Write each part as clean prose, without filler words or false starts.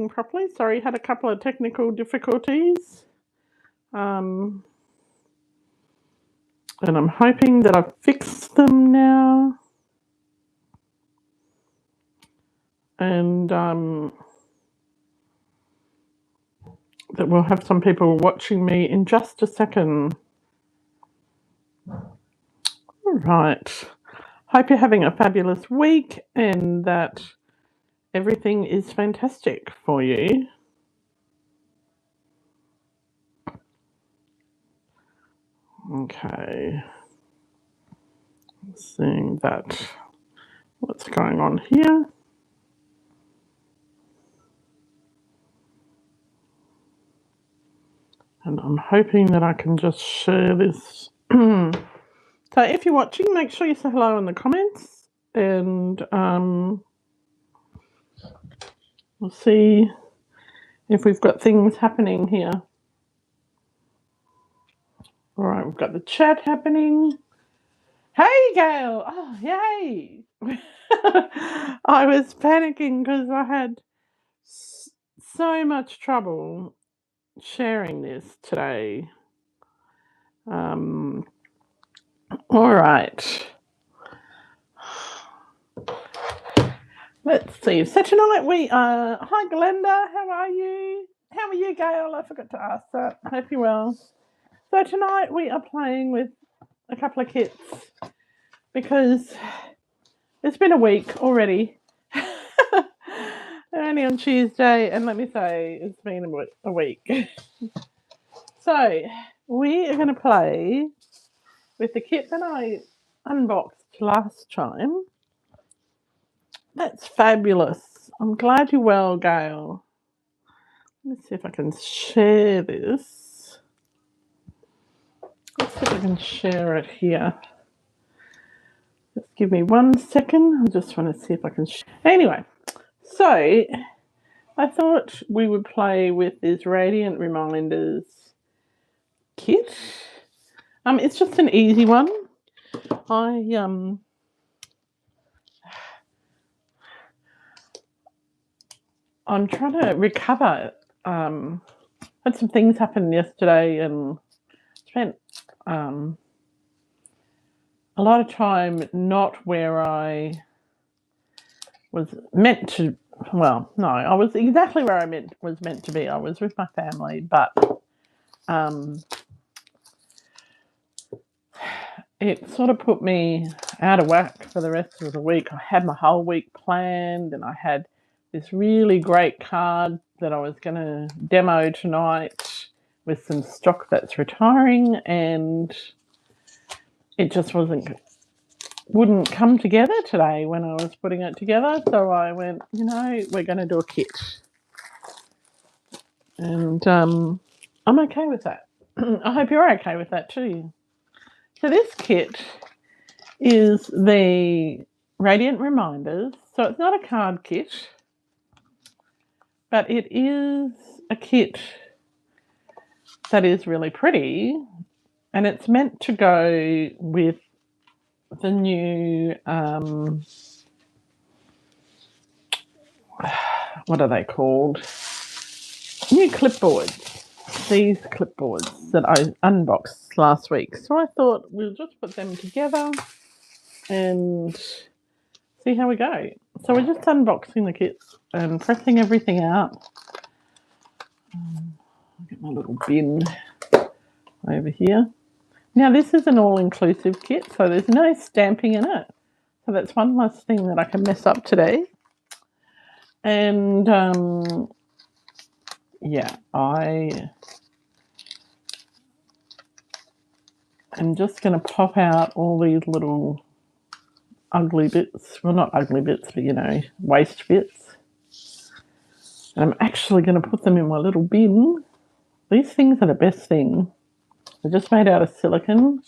properly. Sorry, had a couple of technical difficulties. And I'm hoping that I've fixed them now. And that we'll have some people watching me in just a second. All right. Hope you're having a fabulous week and that everything is fantastic for you. Okay. Seeing that, what's going on here? And I'm hoping that I can just share this. So if you're watching, make sure you say hello in the comments, and we'll see if we've got things happening here. All right, we've got the chat happening. Hey, Gail. Oh, yay. I was panicking because I had so much trouble sharing this today. All right. Let's see. So tonight we are... Hi, Glenda. How are you? How are you, Gail? I forgot to ask that. Hope you're well. So tonight we are playing with a couple of kits because it's been a week already. Only on Tuesday, and let me say, it's been a week. So we are going to play with the kit that I unboxed last time. That's fabulous. I'm glad you're well, Gail. Let me see if I can share this. Let's see if I can share it here. Just give me 1 second. I just want to see if I can share. Anyway, so I thought we would play with this Radiant Reminders kit. It's just an easy one. I'm trying to recover. Had some things happen yesterday and spent a lot of time not where I was meant to. Well, no, I was exactly where I was meant to be. I was with my family, but it sort of put me out of whack for the rest of the week. I had my whole week planned, and I had this really great card that I was going to demo tonight with some stock that's retiring, and it just wouldn't come together today when I was putting it together. So I went, we're going to do a kit. And I'm okay with that. I hope you're okay with that too. So this kit is the Radiant Reminders. So it's not a card kit, but it is a kit that is really pretty, and it's meant to go with the new what are they called? New clipboards. These clipboards that I unboxed last week. So I thought we'll just put them together and see how we go. So we're just unboxing the kits and pressing everything out. I'll get my little bin over here. Now this is an all-inclusive kit, so there's no stamping in it. So that's one less thing that I can mess up today. And yeah, I am just going to pop out all these little ugly bits. Well, not ugly bits, but waste bits. And I'm actually going to put them in my little bin. These things are the best thing. They're just made out of silicone.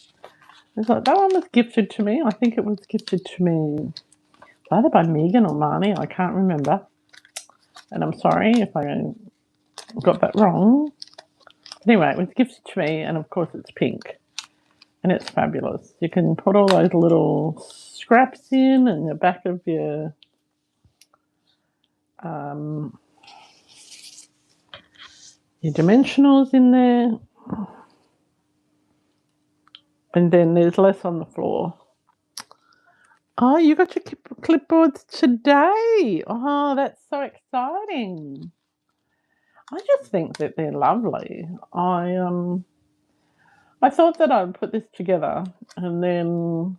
It's like, that one was gifted to me. I think it was gifted to me either by Megan or Marnie. I can't remember. And I'm sorry if I got that wrong. Anyway, it was gifted to me, and of course it's pink. And it's fabulous. You can put all those little scraps in the back of your your dimensionals in there. And then there's less on the floor. Oh, you got your clipboards today. Oh, that's so exciting. I just think that they're lovely. I thought that I'd put this together and then,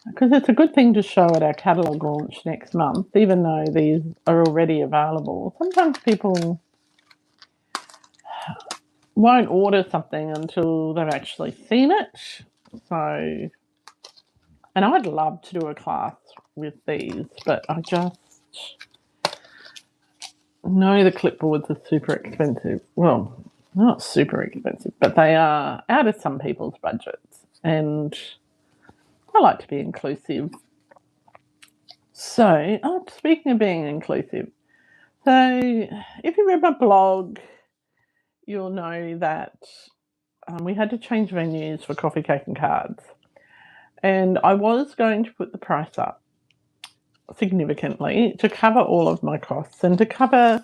because it's a good thing to show at our catalogue launch next month, even though these are already available. Sometimes people won't order something until they've actually seen it. So, and I'd love to do a class with these, but I just know the clipboards are super expensive. Well, not super expensive, but they are out of some people's budgets. And I like to be inclusive. So, speaking of being inclusive, so if you read my blog, you'll know that we had to change venues for coffee, cake and cards. And I was going to put the price up significantly to cover all of my costs and to cover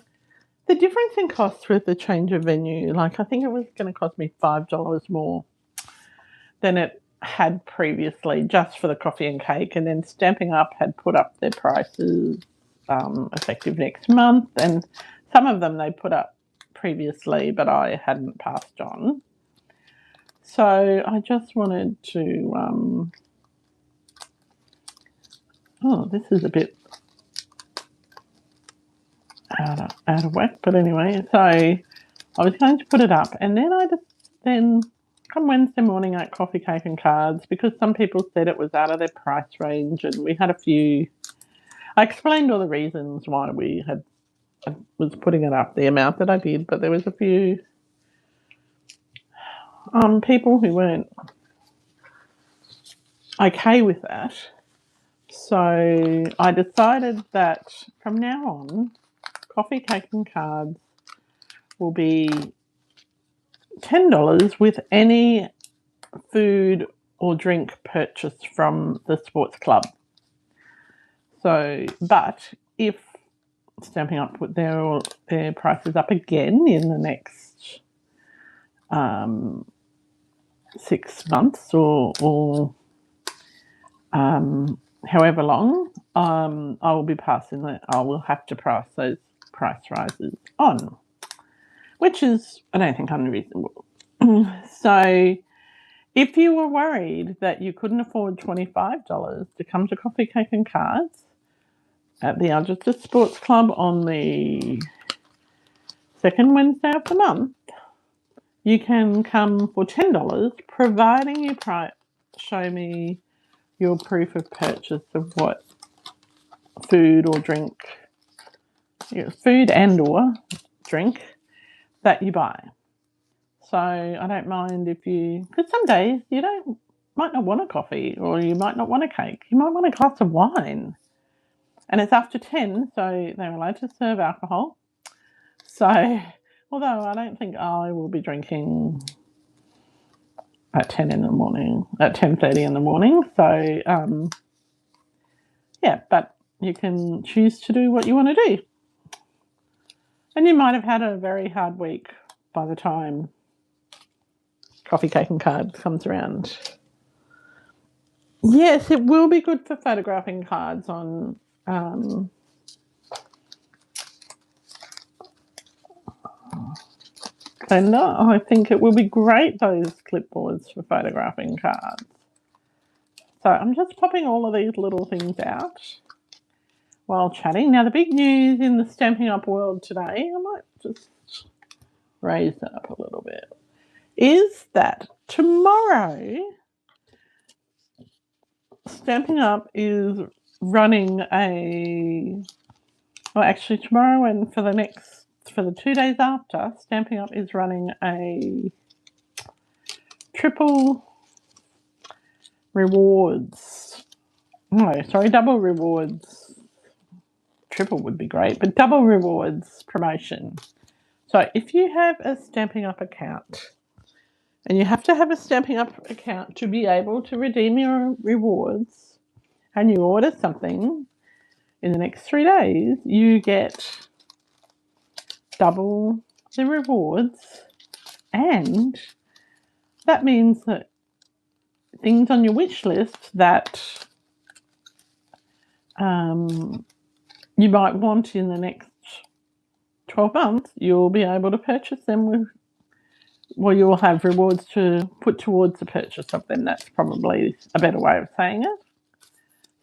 the difference in costs with the change of venue. Like, I think it was going to cost me $5 more than it had previously just for the coffee and cake. And then Stamping Up had put up their prices effective next month. And some of them they put up previously, but I hadn't passed on. So I just wanted to... this is a bit out of whack, but anyway, so I was going to put it up, and then come Wednesday morning at Coffee, Cake and Cards, because some people said it was out of their price range, and we had a few... I explained all the reasons why I was putting it up the amount that I did, but there was a few people who weren't okay with that. So I decided that from now on, Coffee, Cake and Cards will be $10 with any food or drink purchased from the sports club. So, but if Stamping Up put their prices up again in the next 6 months or however long, I will be passing that. I will have to pass those price rises on, which is, I don't think, unreasonable. So if you were worried that you couldn't afford $25 to come to Coffee, Cake and Cards at the Algeta Sports Club on the second Wednesday of the month, you can come for $10, providing you show me your proof of purchase of what food or drink, food and or drink that you buy. So I don't mind if you, because some days you might not want a coffee, or you might not want a cake. You might want a glass of wine. And it's after 10, so they're allowed to serve alcohol. So, although I don't think I will be drinking at 10 in the morning, at 10:30 in the morning. So, yeah, but you can choose to do what you want to do. And you might have had a very hard week by the time Coffee, Cake and Cards comes around. Yes, it will be good for photographing cards on Blender. I think it will be great, those clipboards for photographing cards. So I'm just popping all of these little things out while chatting. Now, the big news in the Stamping Up world today, I might just raise that up a little bit, is that tomorrow Stamping Up is running tomorrow and for the 2 days after, Stamping Up is running a double rewards. Triple would be great, but double rewards promotion. So if you have a Stamping Up account, and you have to have a Stamping Up account to be able to redeem your rewards, and you order something in the next 3 days, you get double the rewards, and that means that things on your wish list that you might want in the next 12 months, you'll be able to purchase them with, well, you'll have rewards to put towards the purchase of them. That's probably a better way of saying it.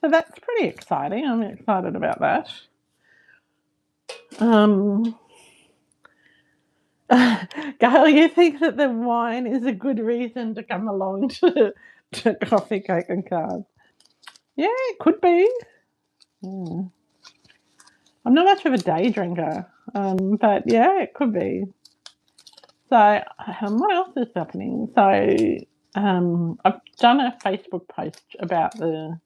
So that's pretty exciting. I'm excited about that. Gail, you think that the wine is a good reason to come along to Coffee, Cake and Cards? Yeah, it could be. I'm not much of a day drinker, but yeah, it could be. So what else is happening? So I've done a Facebook post about the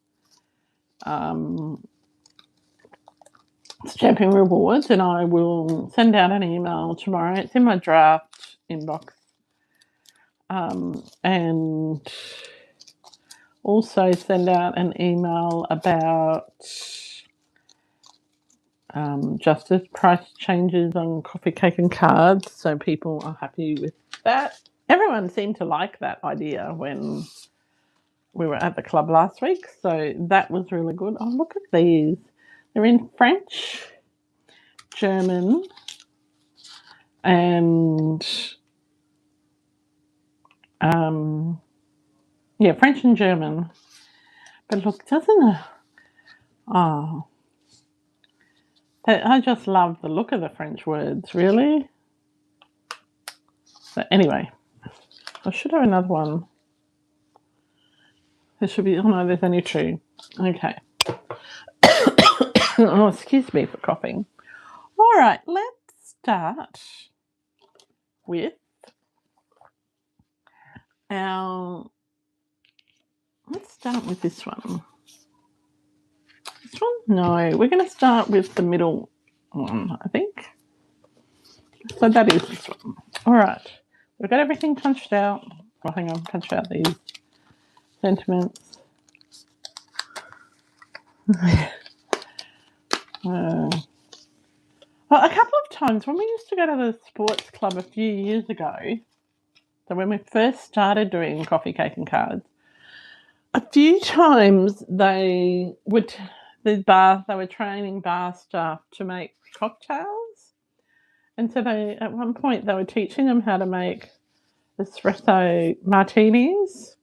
Stamping Rewards, and I will send out an email tomorrow. It's in my draft inbox. And also send out an email about just as price changes on Coffee, Cake and Cards, so people are happy with that. Everyone seemed to like that idea when we were at the club last week, so that was really good. Oh, look at these. They're in French, German, and French and German. But look, doesn't it? Oh, I just love the look of the French words, really. So anyway, I should have another one. There should be, oh no, there's only two. Okay. Oh, excuse me for coughing. All right, let's start with let's start with this one. This one? No, we're going to start with the middle one, I think. So that is this one. All right, we've got everything punched out. Well, hang on, punch out these sentiments. Well, a couple of times when we used to go to the sports club a few years ago, so when we first started doing Coffee, Cake and Cards, a few times they were training bar staff to make cocktails, and so at one point they were teaching them how to make espresso martinis.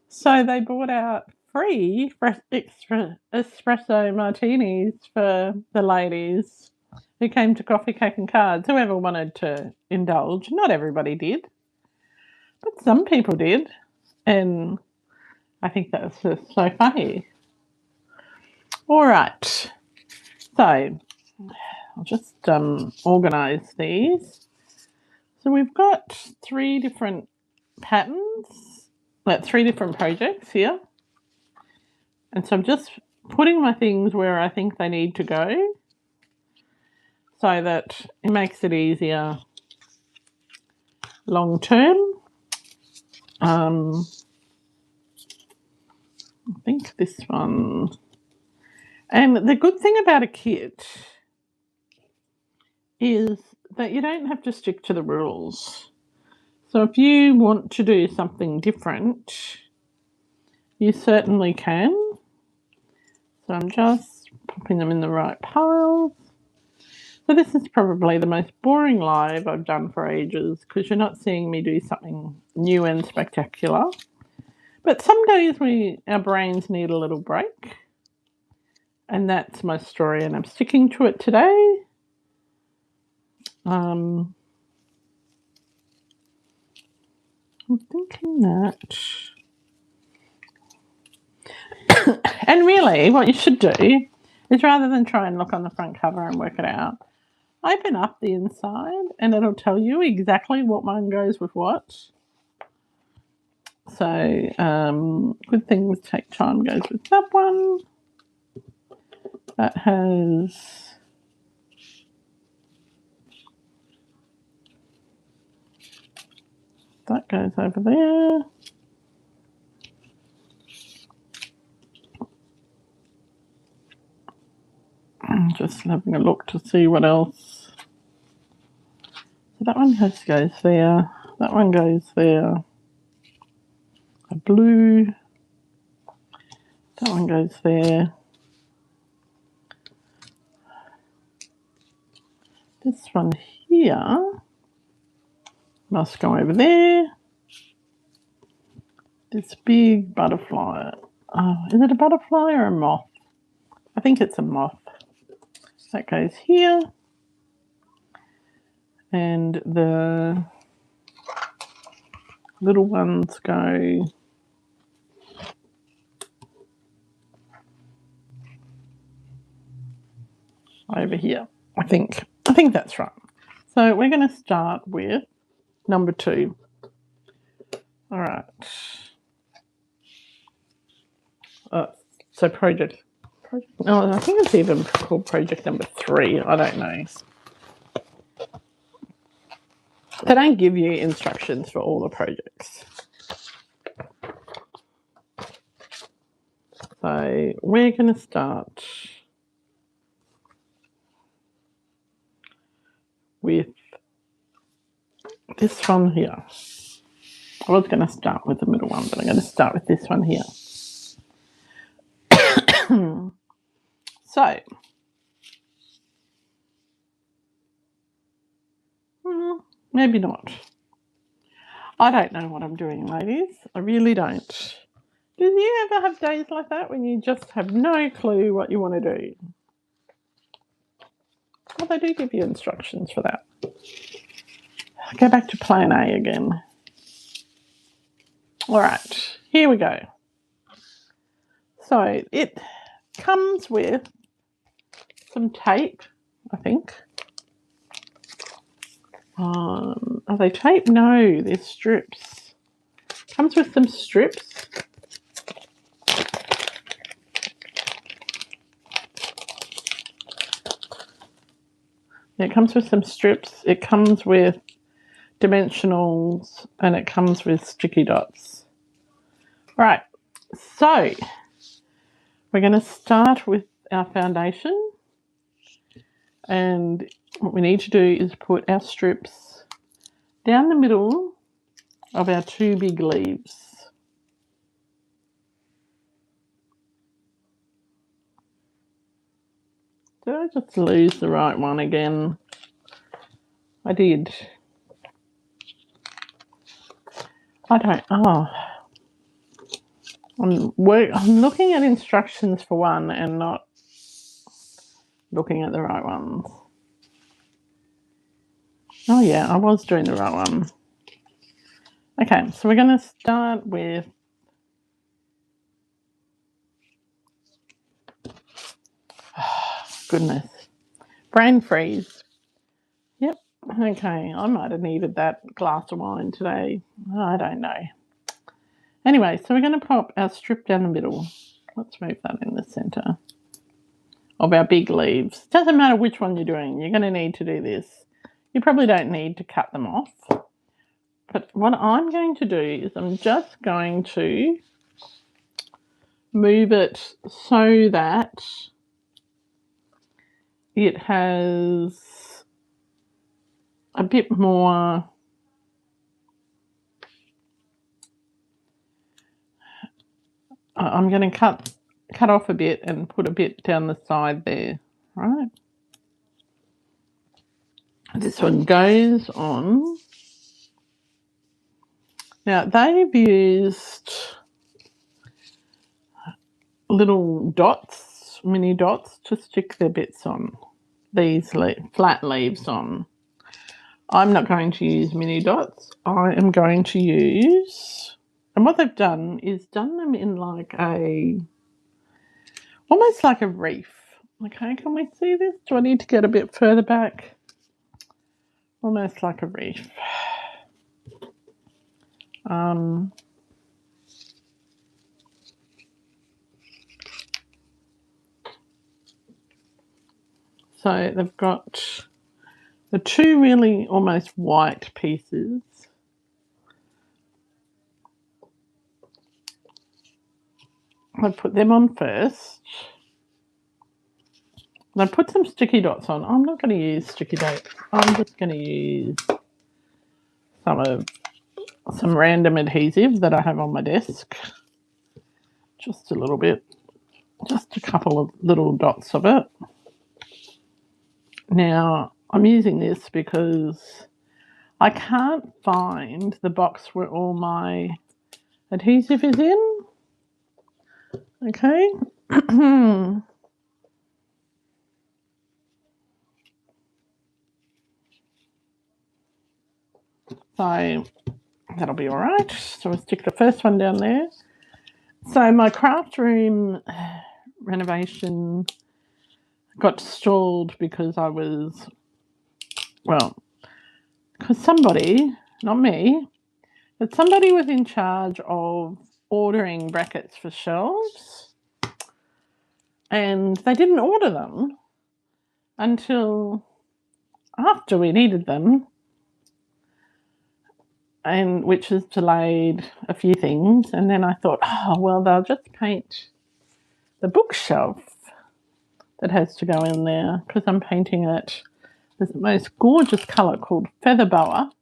So they brought out free espresso martinis for the ladies who came to Coffee, Cake and Cards, whoever wanted to indulge. Not everybody did, but some people did, and I think that was just so funny. All right, so I'll just organise these. So we've got 3 different patterns, like 3 different projects here, and so I'm just putting my things where I think they need to go, so that it makes it easier long term. I think this one. And the good thing about a kit is that you don't have to stick to the rules. So if you want to do something different, you certainly can. So I'm just popping them in the right piles. So this is probably the most boring live I've done for ages, because you're not seeing me do something new and spectacular. But some days our brains need a little break. And that's my story, and I'm sticking to it today. I'm thinking that... And really, what you should do is, rather than try and look on the front cover and work it out, open up the inside and it'll tell you exactly what one goes with what. So, Good Things Take Time goes with that one. That goes over there. I'm just having a look to see what else. So that one goes there. That one goes there. A blue. That one goes there. This one here must go over there. This big butterfly. Is it a butterfly or a moth? I think it's a moth. That goes here. And the little ones go over here. I think that's right. So we're going to start with number 2. All right. So project. No, I think it's even called project number 3. I don't know. They don't give you instructions for all the projects. So we're going to start with this one here. I was going to start with the middle one, but I'm going to start with this one here. So, maybe not. I don't know what I'm doing, ladies. I really don't. Do you ever have days like that when you just have no clue what you want to do? Well, they do give you instructions for that. I'll go back to plan A again. All right, here we go. So it comes with some tape, I think. Are they tape? No, they're strips. Comes with some strips. It comes with some strips. It comes with dimensionals, and it comes with sticky dots. All right, so we're going to start with our foundation, and what we need to do is put our strips down the middle of our 2 big leaves. Did I just lose the right one again? I did. I don't. I'm looking at instructions for one and not looking at the right ones. Oh yeah, I was doing the right one. Okay, so we're going to start with goodness. Brain freeze. Yep. Okay, I might have needed that glass of wine today. I don't know. Anyway, so we're going to pop our strip down the middle. Let's move that in the centre of our big leaves. Doesn't matter which one you're doing. You're going to need to do this. You probably don't need to cut them off. But what I'm going to do is I'm just going to move it so that it has a bit more I'm going to cut off a bit and put a bit down the side there, right? This one goes on. Now, they've used little dots, mini dots, to stick their bits on, these flat leaves on. I'm not going to use mini dots. I am going to use, and what they've done is done them in like almost like a reef. Okay, can we see this? Do I need to get a bit further back? Almost like a reef. So they've got the 2 really almost white pieces. I put them on first. And I put some sticky dots on. I'm not going to use sticky dots. I'm just going to use some random adhesive that I have on my desk. Just a little bit. Just a couple of little dots of it. Now, I'm using this because I can't find the box where all my adhesive is in. Okay. So that'll be all right. So we'll stick the first one down there. So my craft room renovation got stalled because I was, well, because somebody, not me, but somebody was in charge of ordering brackets for shelves, and they didn't order them until after we needed them, and which has delayed a few things. And then I thought, oh, well, they'll just paint the bookshelf that has to go in there because I'm painting it this most gorgeous colour called Feather Boa.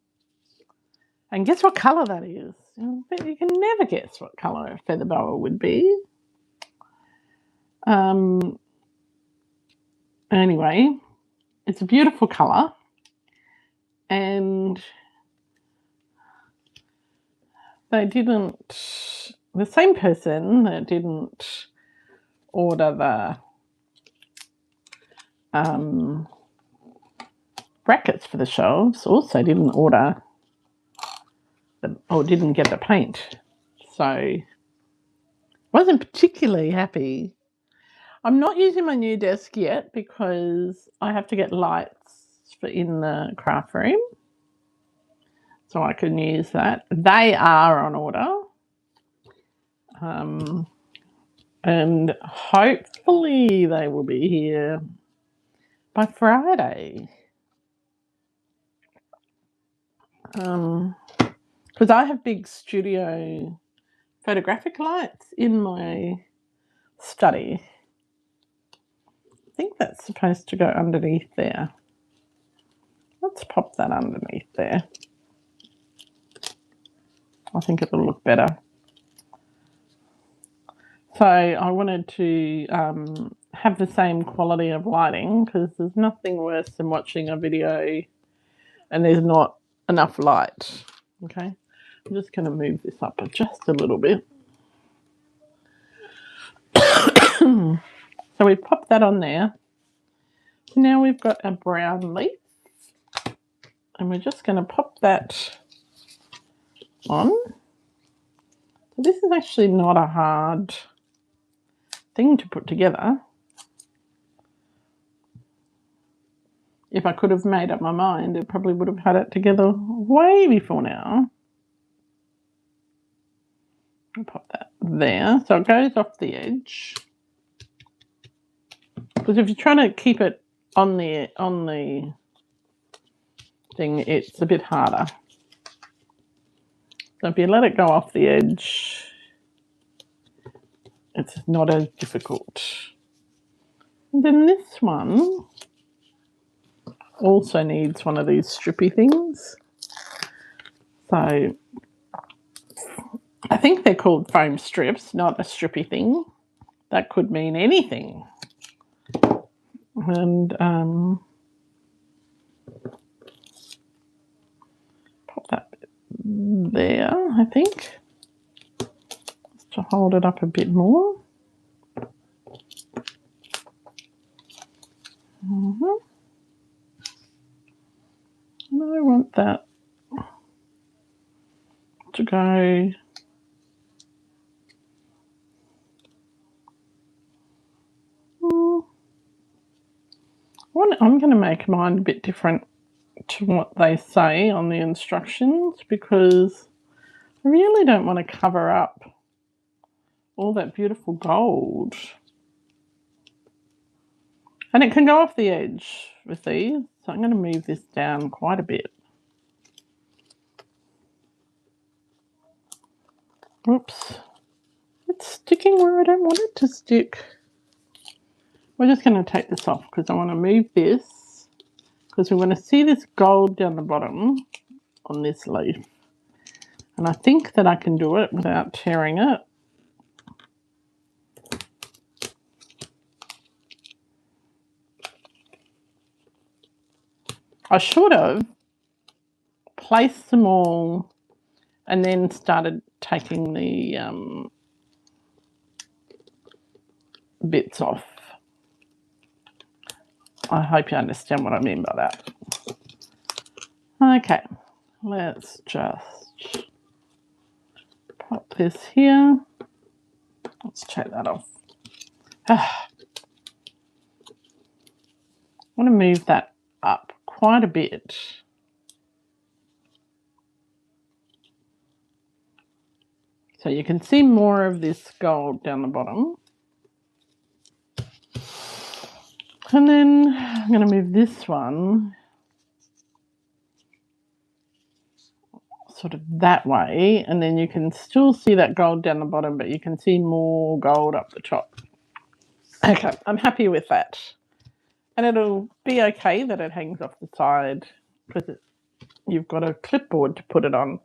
And guess what colour that is? You can never guess what colour a Feather Boa would be. Anyway, it's a beautiful colour, and they didn't, the same person that didn't order the brackets for the shelves also didn't order or didn't get the paint. So wasn't particularly happy. I'm not using my new desk yet because I have to get lights for in the craft room, so I can use that. They are on order, and hopefully they will be here by Friday. Because I have big studio photographic lights in my study. I think that's supposed to go underneath there. Let's pop that underneath there. I think it'll look better. So I wanted to have the same quality of lighting because there's nothing worse than watching a video and there's not enough light. Okay, I'm just going to move this up just a little bit. So we've popped that on there. So now we've got a brown leaf, and we're just going to pop that on. So this is actually not a hard thing to put together. If I could have made up my mind, it probably would have had it together way before now. I'll pop that there so it goes off the edge. Because if you're trying to keep it on the thing, it's a bit harder. So if you let it go off the edge, it's not as difficult. And then this one also needs one of these strippy things. So I think they're called foam strips, not a strippy thing. That could mean anything. And pop that there, I think, just to hold it up a bit more. And I want that to go I'm going to make mine a bit different to what they say on the instructions because I really don't want to cover up all that beautiful gold. And it can go off the edge with these, so I'm going to move this down quite a bit. Oops. It's sticking where I don't want it to stick. We're just going to take this off because I want to move this because we want to see this gold down the bottom on this leaf. And I think that I can do it without tearing it. I should have placed them all and then started taking the bits off. I hope you understand what I mean by that. Okay, let's just pop this here. Let's take that off. I want to move that up quite a bit. So you can see more of this gold down the bottom. And then I'm going to move this one sort of that way, and then you can still see that gold down the bottom, but you can see more gold up the top. Okay, I'm happy with that. And it'll be okay that it hangs off the side because you've got a clipboard to put it on.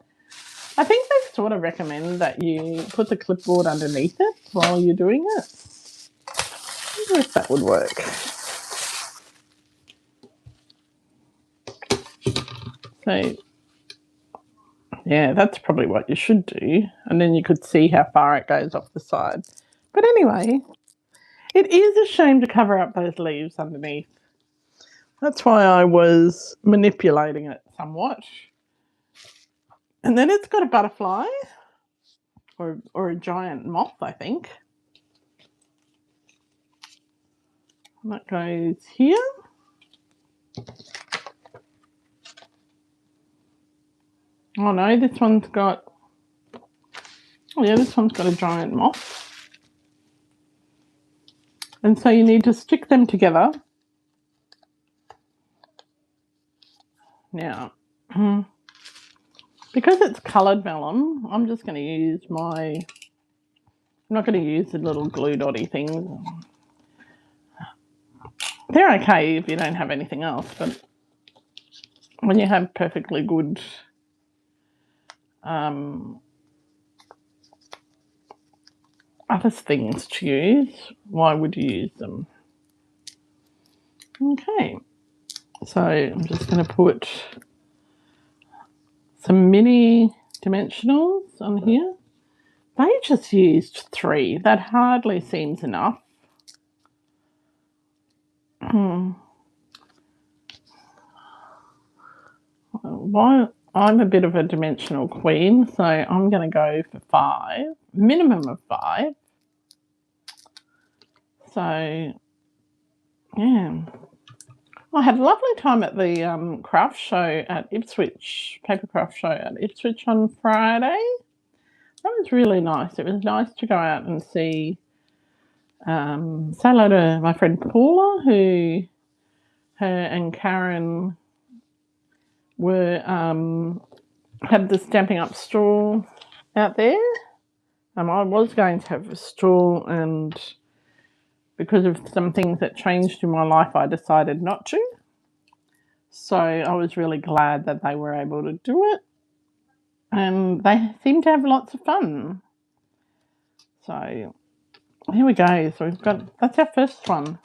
I think they sort of recommend that you put the clipboard underneath it while you're doing it. I wonder if that would work. So, yeah, that's probably what you should do. And then you could see how far it goes off the side. But anyway, it is a shame to cover up those leaves underneath. That's why I was manipulating it somewhat. And then it's got a butterfly or a giant moth, I think. And that goes here. Oh no, this one's got, oh yeah, this one's got a giant moth. And so you need to stick them together. Now, because it's coloured vellum, I'm just going to use I'm not going to use the little glue dotty things. They're okay if you don't have anything else, but when you have perfectly good other things to use, why would you use them? Okay, so I'm just going to put some mini dimensionals on here. They just used 3. That hardly seems enough. Well, I'm a bit of a dimensional queen, so I'm going to go for 5, minimum of 5. So, yeah. I had a lovely time at the craft show at Ipswich, Papercraft show at Ipswich on Friday. That was really nice. It was nice to go out and see, say hello to my friend Paula, who her and Karen were had the Stamping Up stall out there. I was going to have a stall, and because of some things that changed in my life, I decided not to. So I was really glad that they were able to do it, and they seem to have lots of fun. So here we go. So that's our first one.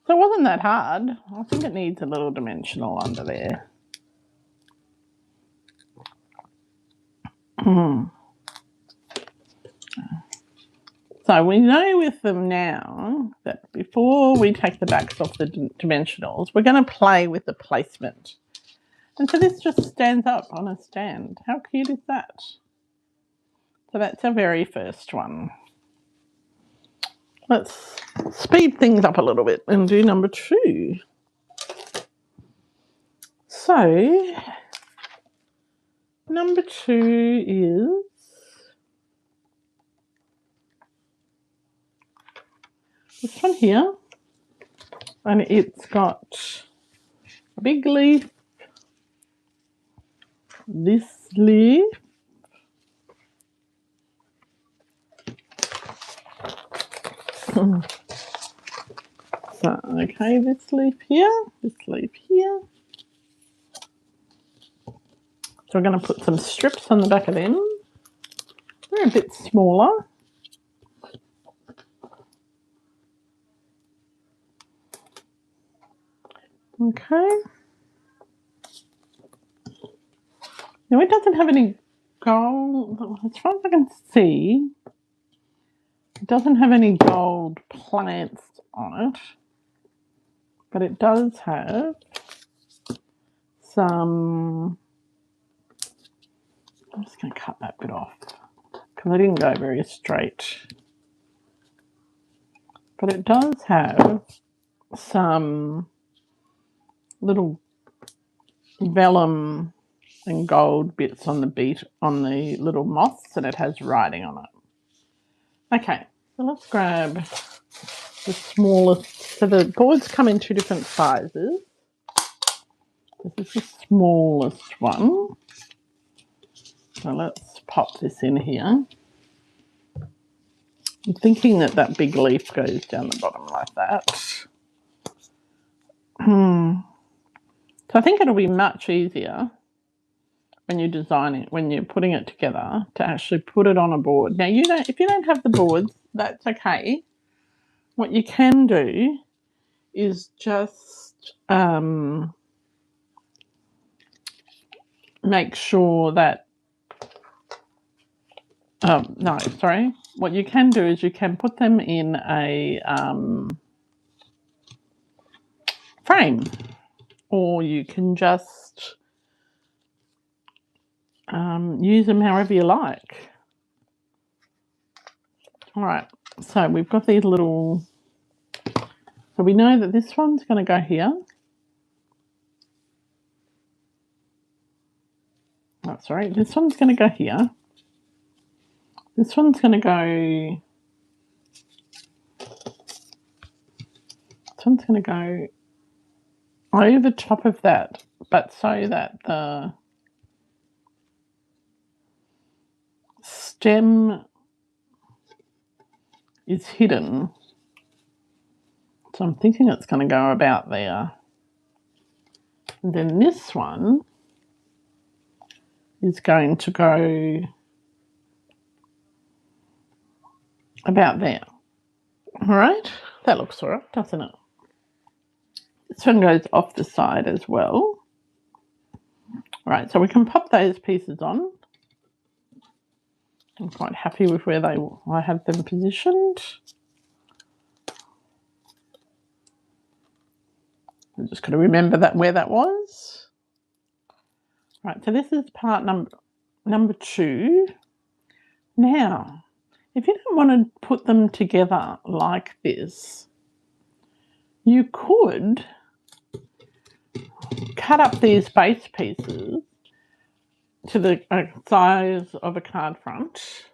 So it wasn't that hard. I think it needs a little dimensional under there. So we know with them now that before we take the backs off the dimensionals, we're going to play with the placement. And so this just stands up on a stand. How cute is that? So that's our very first one. Let's speed things up a little bit and do number 2. So number 2 is this one here, and it's got a big leaf, this leaf, so okay, this leaf here, So we're going to put some strips on the back of them. They're a bit smaller. Okay. Now it doesn't have any gold, as far as I can see, it doesn't have any gold plants on it, but it does have some, I'm just going to cut that bit off because I didn't go very straight, but it does have some little vellum and gold bits on the little moths, and it has writing on it. Okay, so let's grab the smallest. So the boards come in 2 different sizes. This is the smallest one. So let's pop this in here. I'm thinking that big leaf goes down the bottom like that. So I think it'll be much easier when you design it, when you're putting it together, to actually put it on a board. Now, if you don't have the boards, that's okay. What you can do is just make sure that, no, sorry. What you can do is you can put them in a frame, or you can just use them however you like. All right, so we've got these little, so we know that this one's going to go here. Oh, sorry, this one's going to go here. This one's going to go, this one's going to go over top of that, but so that the stem is hidden. So I'm thinking it's going to go about there. And then this one is going to go about there. All right, that looks all right, doesn't it? This one goes off the side as well. All right, so we can pop those pieces on. I'm quite happy with where I have them positioned. I'm just got to remember where that was. Right, so this is part number 2. Now, if you don't want to put them together like this, you could cut up these base pieces to the size of a card front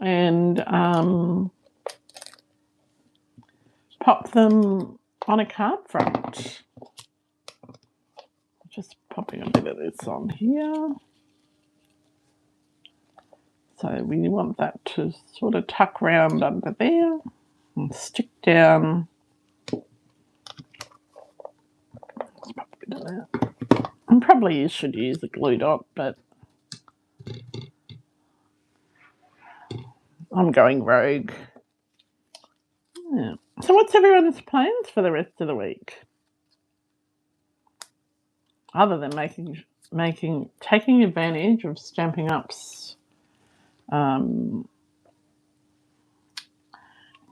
and pop them on a card front. Just popping a bit of this on here. So we want that to sort of tuck round under there and stick down. Let's pop a bit of that. And probably you should use a glue dot, but I'm going rogue. Yeah. So what's everyone's plans for the rest of the week? Other than taking advantage of Stampin' Up's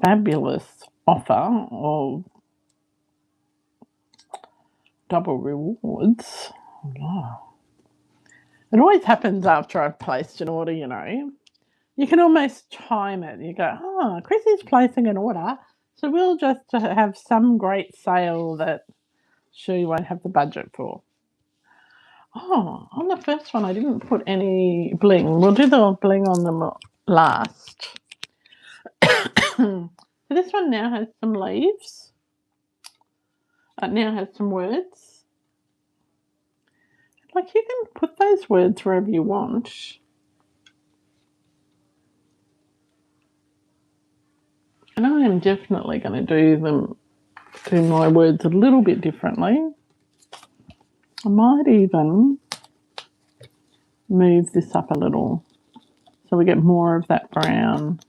fabulous offer of double rewards. Wow. It always happens after I've placed an order, you know. You can almost time it. You go, oh, Chrissy's placing an order, so we'll just have some great sale that she won't have the budget for. Oh, on the first one, I didn't put any bling. We'll do the bling on them last. So this one now has some leaves. It now has some words. Like, you can put those words wherever you want. And I am definitely going to do my words a little bit differently. I might even move this up a little so we get more of that brown.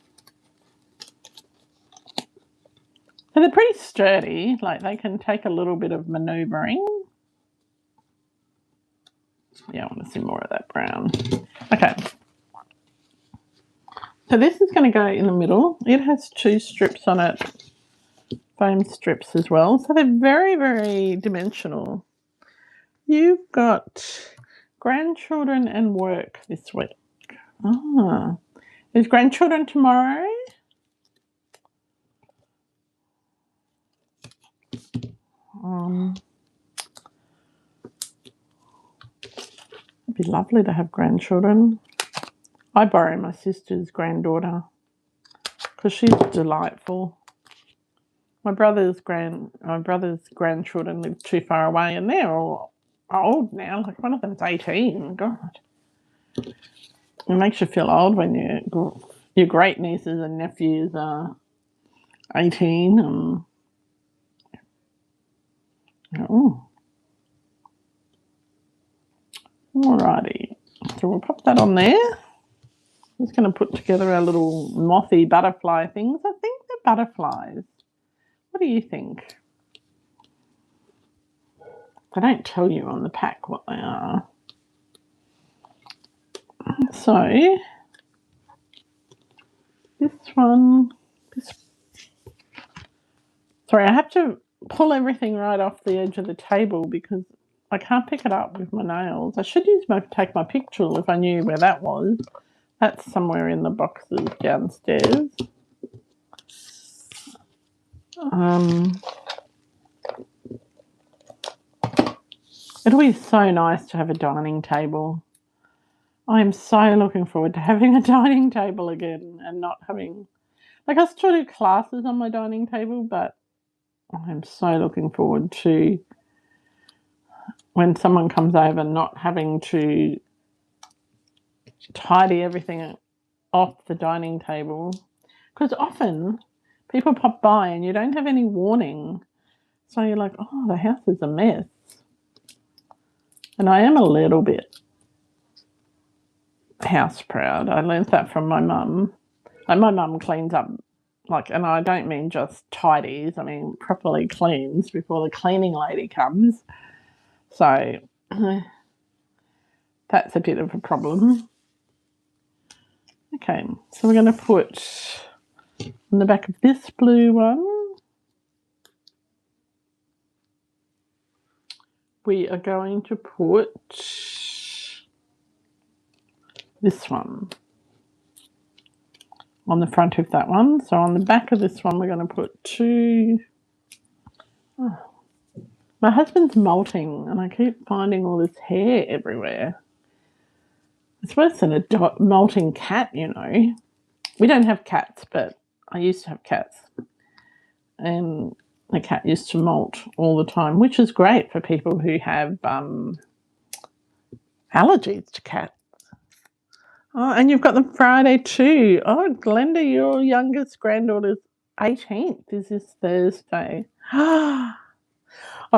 So they're pretty sturdy, like they can take a little bit of manoeuvring. Yeah, I want to see more of that brown. Okay. So this is going to go in the middle. It has 2 strips on it, foam strips as well. So they're very, very dimensional. You've got grandchildren and work this week. Ah. Is grandchildren tomorrow? It'd be lovely to have grandchildren. I borrow my sister's granddaughter because she's delightful. My brother's grandchildren live too far away, and they're all old now. Like one of them's 18. God, it makes you feel old when your great nieces and nephews are 18. Oh, alrighty. So we'll pop that on there. I'm just going to put together our little mothy butterfly things. I think they're butterflies. What do you think? They don't tell you on the pack what they are. So this one, sorry, I have to pull everything right off the edge of the table because I can't pick it up with my nails. I should take my pick tool if I knew where that was. That's somewhere in the boxes downstairs. It'll be so nice to have a dining table. I am so looking forward to having a dining table again and not having... Like, I still do classes on my dining table, but I'm so looking forward to when someone comes over not having to tidy everything off the dining table. Because often people pop by and you don't have any warning. So you're like, oh, the house is a mess. And I am a little bit house proud. I learned that from my mum. Like my mum cleans up, like, and I don't mean just tidies, I mean properly cleans before the cleaning lady comes. So that's a bit of a problem. Okay, so we're going to put on the back of this blue one, we are going to put this one on the front of that one. So on the back of this one, we're going to put 2. Oh, my husband's molting, and I keep finding all this hair everywhere. It's worse than a molting cat, you know. We don't have cats, but I used to have cats. And the cat used to molt all the time, which is great for people who have allergies to cats. Oh, and you've got them Friday too. Oh, Glenda, your youngest granddaughter's 18th is this Thursday. Oh,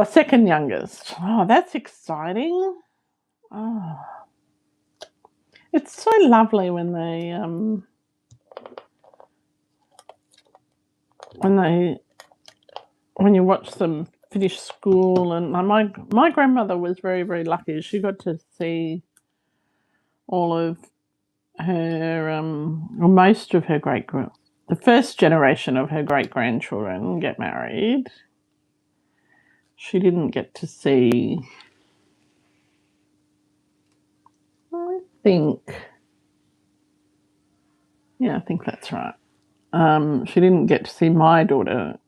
second youngest. Oh, that's exciting. Oh, it's so lovely when you watch them finish school. And my grandmother was very, very lucky. She got to see all of her, or most of her the first generation of her great-grandchildren get married. She didn't get to see, I think that's right. She didn't get to see my daughter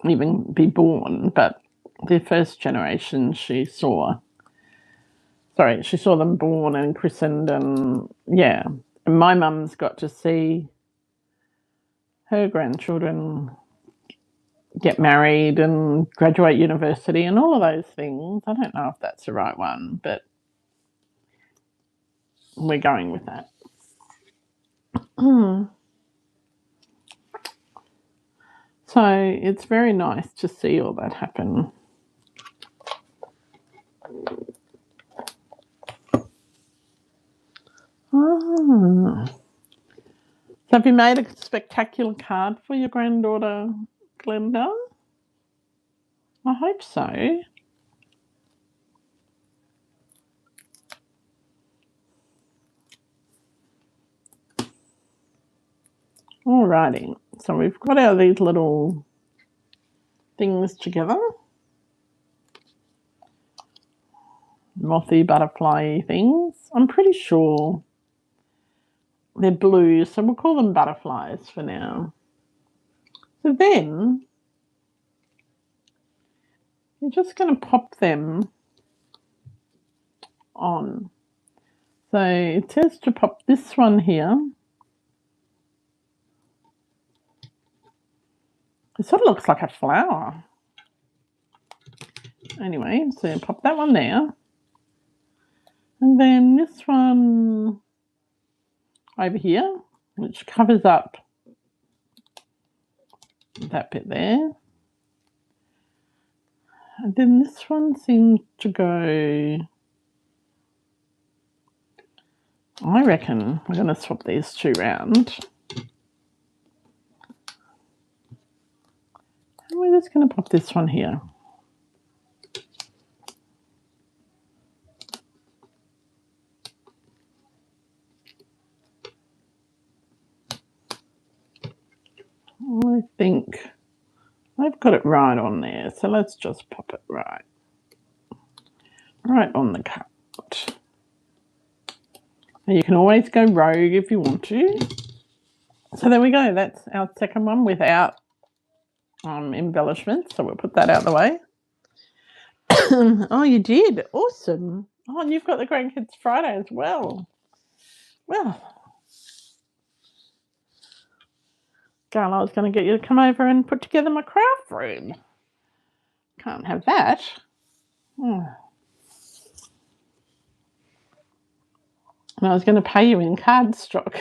even be born, but the first generation she saw them born and christened, and and my mum's got to see her grandchildren get married and graduate university and all of those things. I don't know if that's the right one, but we're going with that. So it's very nice to see all that happen. Ah. So have you made a spectacular card for your granddaughter, Glenda? I hope so. Alrighty, so we've got these little things together. Mothy, butterfly things. I'm pretty sure they're blue, so we'll call them butterflies for now. So then you're just going to pop them on. So it says to pop this one here. It sort of looks like a flower. Anyway, so you pop that one there. And then this one over here, which covers up that bit there. And then this one seems to go, I reckon we're going to swap these two round. And we're just going to pop this one here. I think I've got it right on there, so let's just pop it right on the card. And you can always go rogue if you want to. So there we go. That's our second one without embellishments. So we'll put that out of the way. Oh, you did. Awesome. Oh, and you've got the Grandkids Friday as well. Well, girl, I was going to get you to come over and put together my craft room. Can't have that. Oh. And I was going to pay you in cardstock.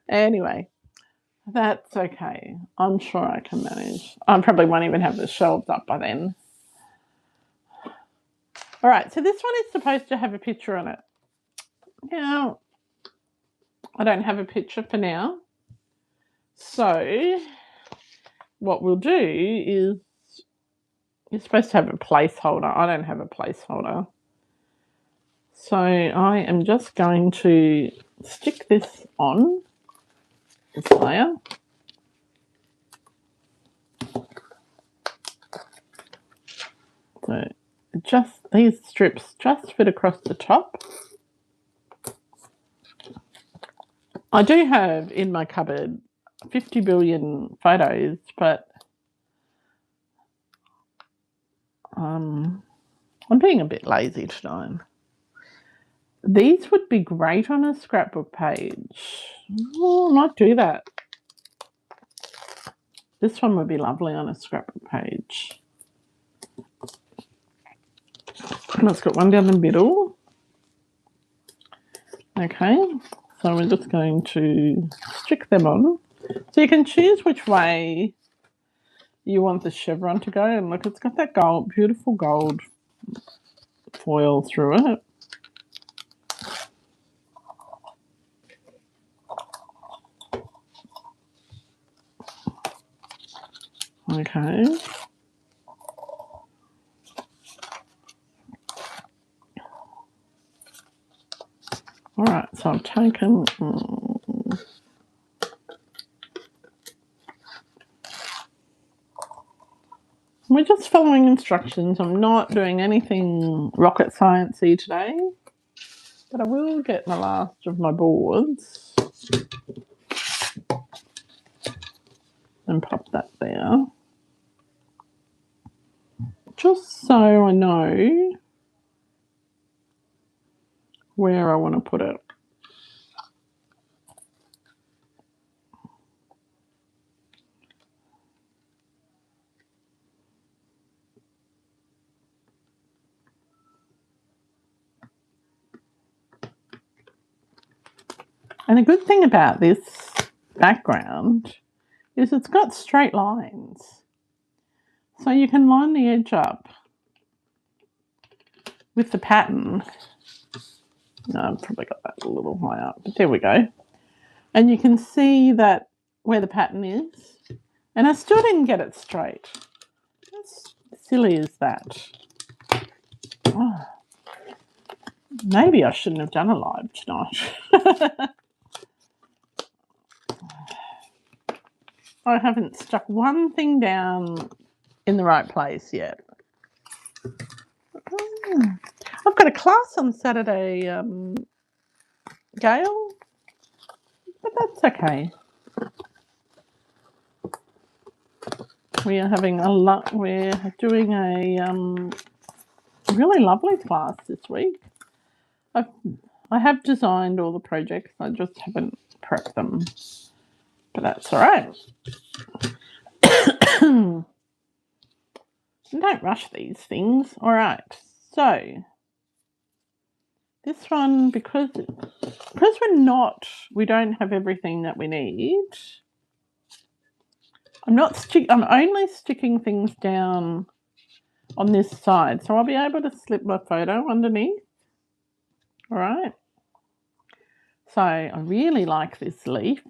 Anyway, that's okay. I'm sure I can manage. I probably won't even have the shelves up by then. All right, so this one is supposed to have a picture on it. Now, I don't have a picture for now. So what we'll do is, you're supposed to have a placeholder. I don't have a placeholder. So I am just going to stick this on this layer. So just these strips just fit across the top. I do have in my cupboard 50 billion photos, but I'm being a bit lazy tonight. These would be great on a scrapbook page. Oh, I might do that. This one would be lovely on a scrapbook page. And it's got one down the middle. Okay, so we're just going to stick them on. So you can choose which way you want the chevron to go. And look, it's got that gold, beautiful gold foil through it. Okay. All right, so I've taken... We're just following instructions. I'm not doing anything rocket science-y today, but I will get the last of my boards and pop that there. Just so I know where I want to put it. And the good thing about this background is it's got straight lines. So you can line the edge up with the pattern. No, I've probably got that a little high up, but there we go. And you can see that where the pattern is. And I still didn't get it straight. How silly is that? Oh, maybe I shouldn't have done a live tonight. I haven't stuck one thing down in the right place yet. I've got a class on Saturday, Gail, but that's okay. We are having we're doing a really lovely class this week. I have designed all the projects, I just haven't prepped them, but that's all right. Don't rush these things. All right, so this one, because we don't have everything that we need. I'm only sticking things down on this side, so I'll be able to slip my photo underneath. All right. So I really like this leaf.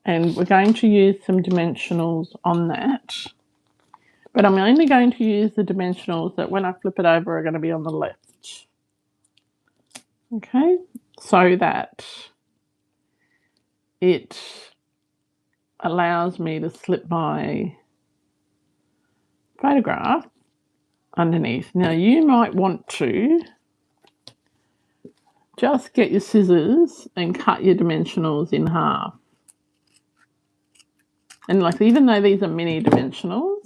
And we're going to use some dimensionals on that. But I'm only going to use the dimensionals that when I flip it over are going to be on the left. Okay, so that it allows me to slip my photograph underneath. Now you might want to just get your scissors and cut your dimensionals in half. And like, even though these are mini dimensionals,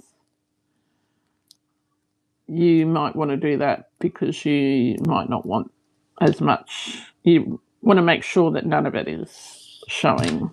you might want to do that because you might not want as much. You want to make sure that none of it is showing.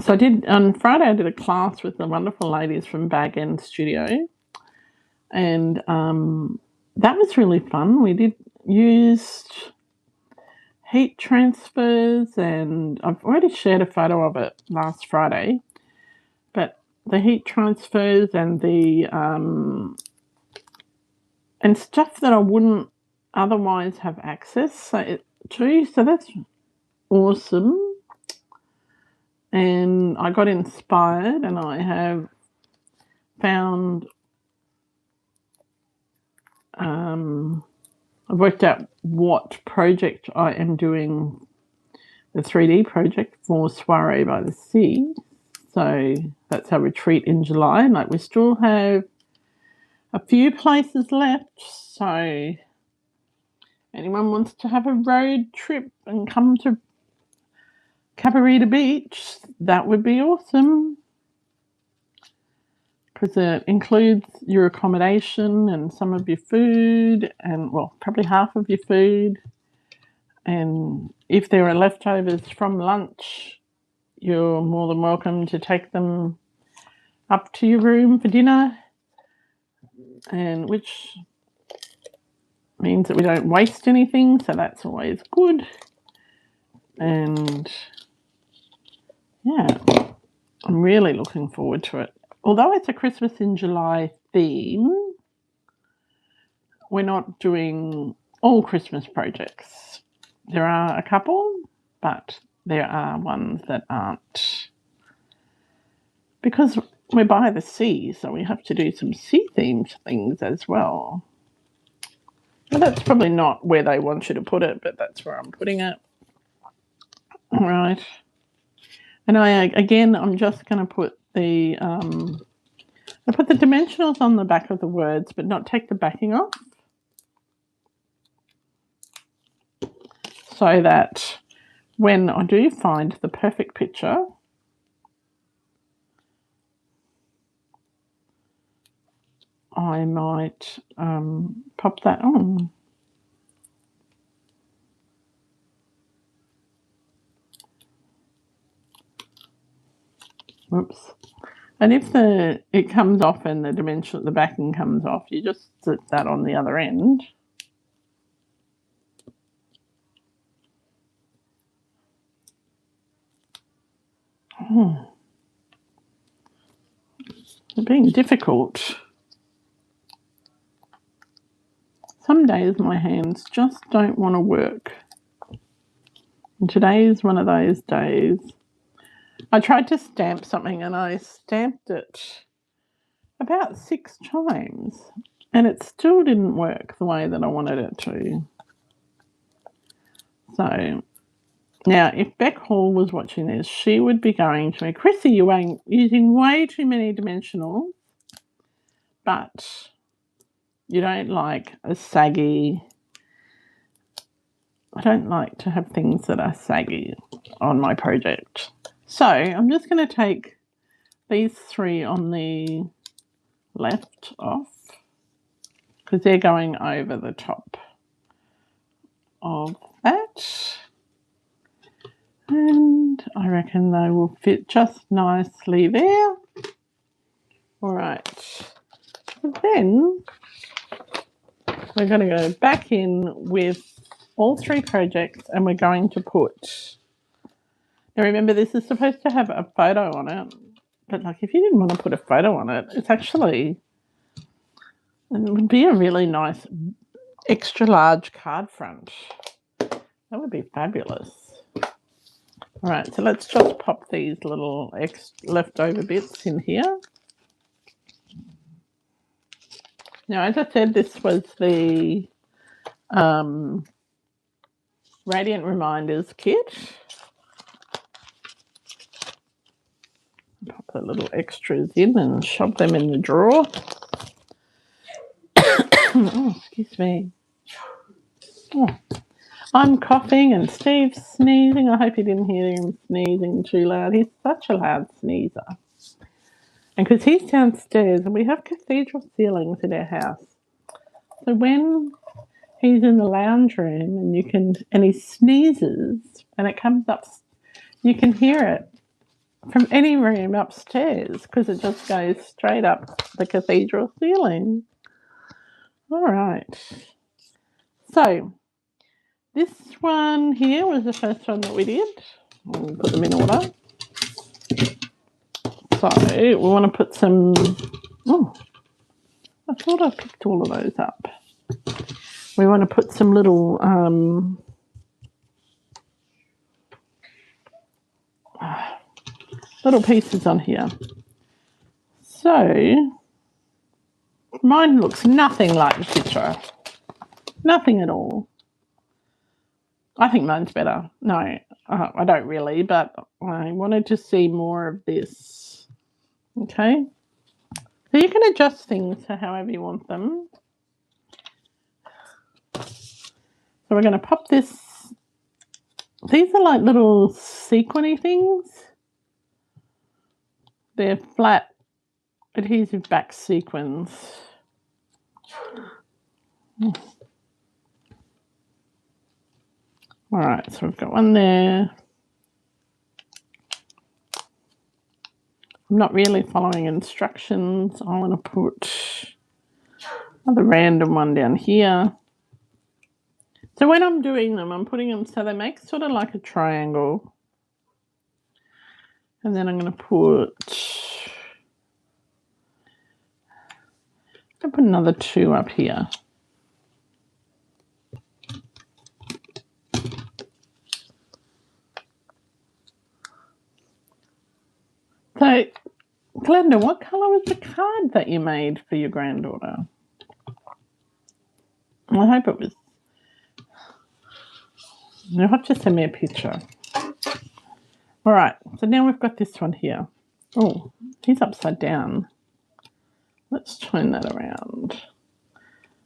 So on Friday, I did a class with the wonderful ladies from Bag End Studio, and that was really fun. We used heat transfers, and I've already shared a photo of it last Friday, but the heat transfers and the and stuff that I wouldn't otherwise have access to, so that's awesome. And I got inspired, and I have found I've worked out what project I am doing, the 3D project for Soiree by the Sea. So that's our retreat in July. Like, we still have a few places left. So anyone wants to have a road trip and come to Cabarita Beach, that would be awesome. Because it includes your accommodation and some of your food, and well, probably half of your food. And if there are leftovers from lunch, you're more than welcome to take them up to your room for dinner, and which means that we don't waste anything, so that's always good. And yeah, I'm really looking forward to it. Although it's a Christmas in July theme, we're not doing all Christmas projects. There are a couple, but there are ones that aren't. Because we're by the sea, so we have to do some sea-themed things as well. Well, that's probably not where they want you to put it, but that's where I'm putting it. All right. And I'm just going to put the I put the dimensionals on the back of the words, but not take the backing off, so that when I do find the perfect picture, I might pop that on. Whoops. And if it comes off and the backing comes off, you just slip that on the other end. Oh. It's being difficult. Some days my hands just don't want to work. And today is one of those days. I tried to stamp something and I stamped it about 6 times and it still didn't work the way that I wanted it to. So now if Beck Hall was watching this, she would be going to me, Chrissy, you are using way too many dimensionals, but you don't like a saggy. I don't like to have things that are saggy on my project. So I'm just going to take these 3 on the left off because they're going over the top of that. And I reckon they will fit just nicely there. All right. And then we're going to go back in with all 3 projects and we're going to put... Now remember, this is supposed to have a photo on it, but like if you didn't want to put a photo on it, it's actually... It would be a really nice extra large card front. That would be fabulous. All right, so let's just pop these little leftover bits in here. Now, as I said, this was the Radiant Reminders kit. Pop the little extras in and shove them in the drawer. Oh, excuse me. Oh, I'm coughing and Steve's sneezing. I hope you didn't hear him sneezing too loud. He's such a loud sneezer. And because he's downstairs and we have cathedral ceilings in our house. So when he's in the lounge room and he sneezes and it comes up, you can hear it from any room upstairs because it just goes straight up the cathedral ceiling. All right. So this one here was the first one that we did. We'll put them in order. So we want to put some... Oh, I thought I picked all of those up. We want to put some little little pieces on here. So mine looks nothing like the picture. Nothing at all. I think mine's better. No, I don't really, but I wanted to see more of this. Okay. So you can adjust things to however you want them. So we're going to pop this. These are like little sequiny things. They're flat adhesive back sequins. All right, so we've got one there. I'm not really following instructions. I want to put another random one down here. So when I'm doing them, I'm putting them so they make sort of like a triangle. And then I'm going to put another 2 up here. So, Glenda, what colour was the card that you made for your granddaughter? I hope it was... You'll have to send me a picture. All right, so now we've got this one here. Oh, he's upside down. Let's turn that around.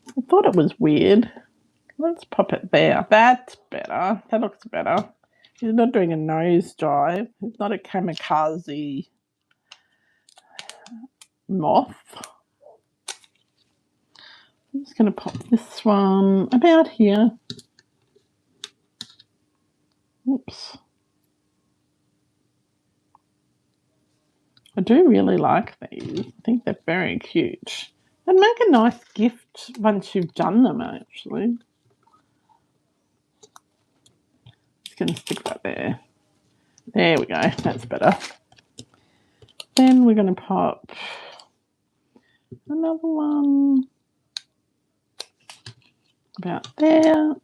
I thought it was weird. Let's pop it there. That's better. That looks better. He's not doing a nosedive. He's not a kamikaze moth. I'm just going to pop this one about here. Oops. I do really like these. I think they're very cute. They'd make a nice gift once you've done them, actually. Just going to stick that there. There we go. That's better. Then we're going to pop another one about there.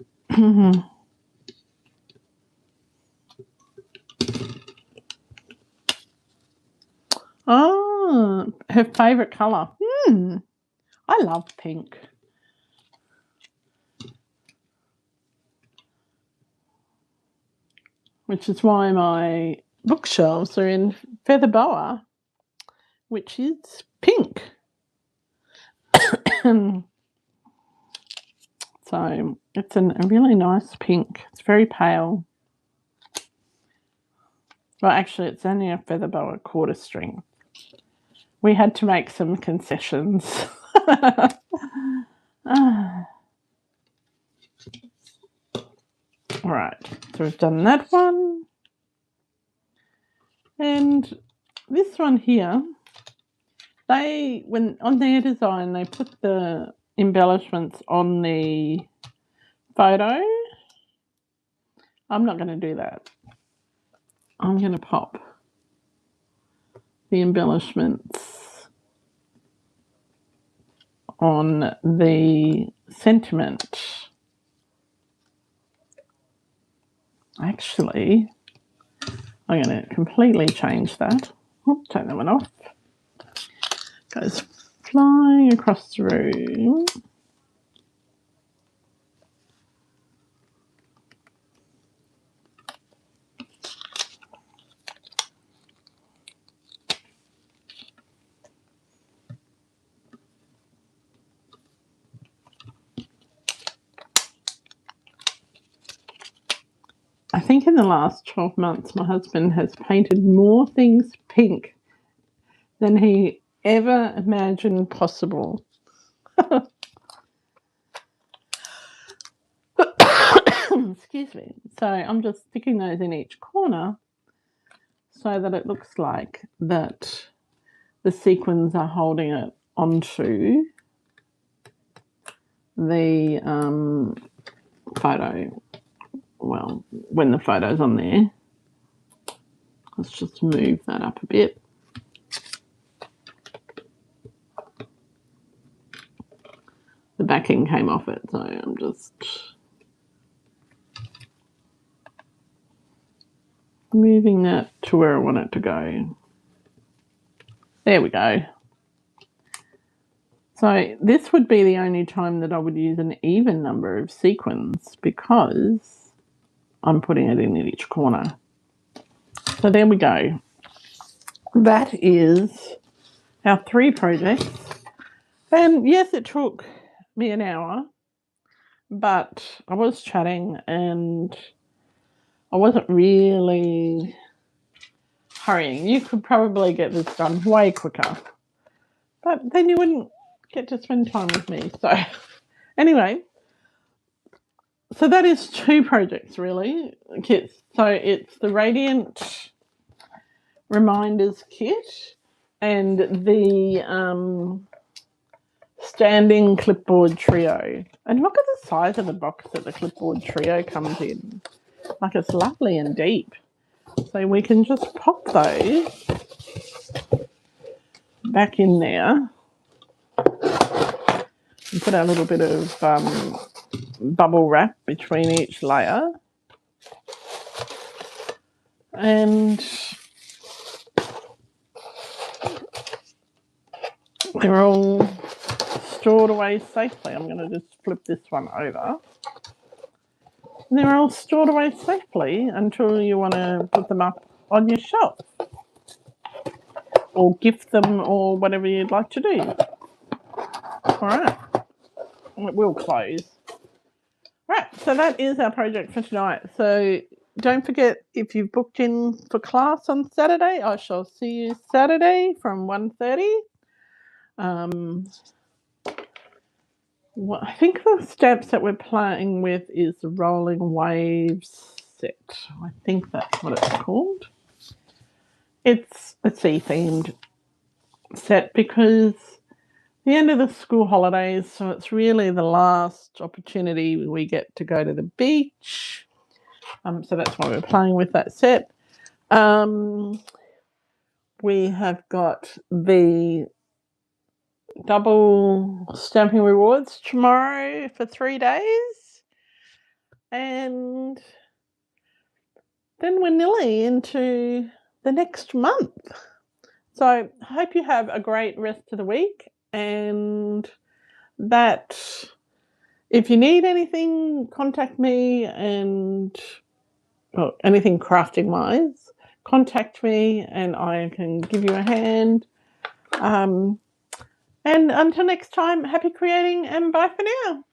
Oh, her favourite colour. I love pink. Which is why my bookshelves are in feather boa, which is pink. So it's a really nice pink. It's very pale. Well, actually, it's only a feather boa quarter string. We had to make some concessions. All right, so we've done that one. And this one here, when on their design, they put the embellishments on the photo. I'm not going to do that. I'm going to pop the embellishments on the sentiment. Actually, I'm going to completely change that. Oops, turn that one off. Goes flying across the room. I think in the last 12 months, my husband has painted more things pink than he ever imagined possible. Excuse me. So I'm just sticking those in each corner so that it looks like that the sequins are holding it onto the photo. Well, when the photo's on there. Let's just move that up a bit. The backing came off it, so I'm just moving that to where I want it to go. There we go. So this would be the only time that I would use an even number of sequins because I'm putting it in each corner. So there we go. That is our 3 projects. And yes, it took me an hour, but I was chatting and I wasn't really hurrying. You could probably get this done way quicker, but then you wouldn't get to spend time with me. So anyway, so that is 2 projects really, kits. So it's the Radiant Reminders kit and the standing clipboard trio. And look at the size of the box that the clipboard trio comes in. Like, it's lovely and deep. So we can just pop those back in there and put a little bit of bubble wrap between each layer. And they're all stored away safely. I'm going to just flip this one over. And they're all stored away safely until you want to put them up on your shelf or gift them or whatever you'd like to do. All right. It will close. Right, so that is our project for tonight. So don't forget, if you've booked in for class on Saturday, I shall see you Saturday from 1:30. I think the stamps that we're playing with is the Rolling Waves set. I think that's what it's called. it's a sea themed set because the end of the school holidays, so it's really the last opportunity we get to go to the beach. So that's why we're playing with that set. We have got the double stamping rewards tomorrow for 3 days. And then we're nearly into the next month. So I hope you have a great rest of the week, and that if you need anything, contact me, and anything crafting wise, contact me and I can give you a hand. And until next time, happy creating and bye for now.